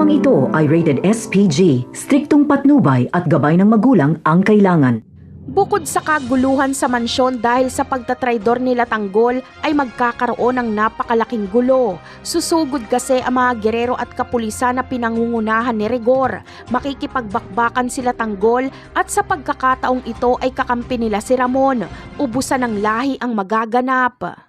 Programang ito ay rated SPG, striktong patnubay at gabay ng magulang ang kailangan. Bukod sa kaguluhan sa mansyon dahil sa pagtatraidor nila Tanggol ay magkakaroon ng napakalaking gulo. Susugod kasi ang mga gerero at kapulisan na pinangungunahan ni Rigor. Makikipagbakbakan sila Tanggol at sa pagkakataong ito ay kakampi nila si Ramon. Ubusan ng lahi ang magaganap.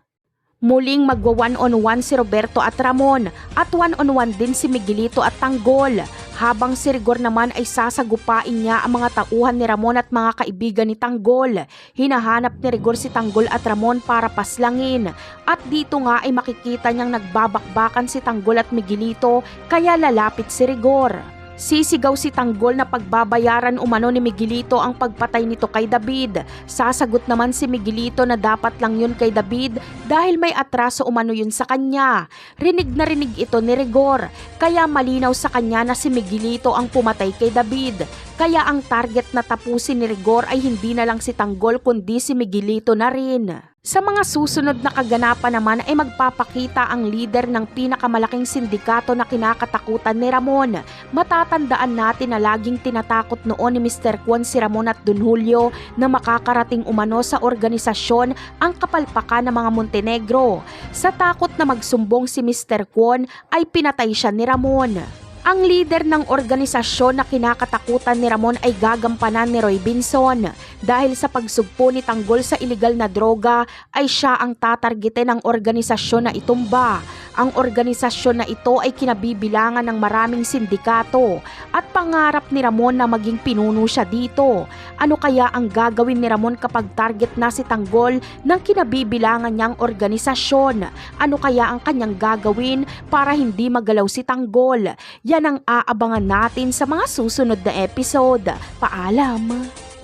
Muling magwa one-on-one si Roberto at Ramon at one-on-one din si Miguelito at Tanggol. Habang si Rigor naman ay sasagupain niya ang mga tauhan ni Ramon at mga kaibigan ni Tanggol. Hinahanap ni Rigor si Tanggol at Ramon para paslangin. At dito nga ay makikita niyang nagbabakbakan si Tanggol at Miguelito kaya lalapit si Rigor. Sisigaw si Tanggol na pagbabayaran umano ni Miguelito ang pagpatay nito kay David. Sasagot naman si Miguelito na dapat lang yun kay David dahil may atraso umano yun sa kanya. Rinig na rinig ito ni Rigor, kaya malinaw sa kanya na si Miguelito ang pumatay kay David. Kaya ang target na tapusin ni Rigor ay hindi na lang si Tanggol kundi si Miguelito na rin. Sa mga susunod na kaganapan naman ay magpapakita ang leader ng pinakamalaking sindikato na kinakatakutan ni Ramon. Matatandaan natin na laging tinatakot noon ni Mr. Kwon si Ramon at Don Julio na makakarating umano sa organisasyon ang kapalpakan ng mga Montenegro. Sa takot na magsumbong si Mr. Kwon ay pinatay siya ni Ramon. Ang leader ng organisasyon na kinakatakutan ni Ramon ay gagampanan ni Roy Binson. Dahil sa pagsugpo ni Tanggol sa iligal na droga ay siya ang tatargetin ng organisasyon na itumba. Ang organisasyon na ito ay kinabibilangan ng maraming sindikato at pangarap ni Ramon na maging pinuno siya dito. Ano kaya ang gagawin ni Ramon kapag target na si Tanggol ng kinabibilangan niyang organisasyon? Ano kaya ang kanyang gagawin para hindi magalaw si Tanggol? Yan ang aabangan natin sa mga susunod na episode. Paalam!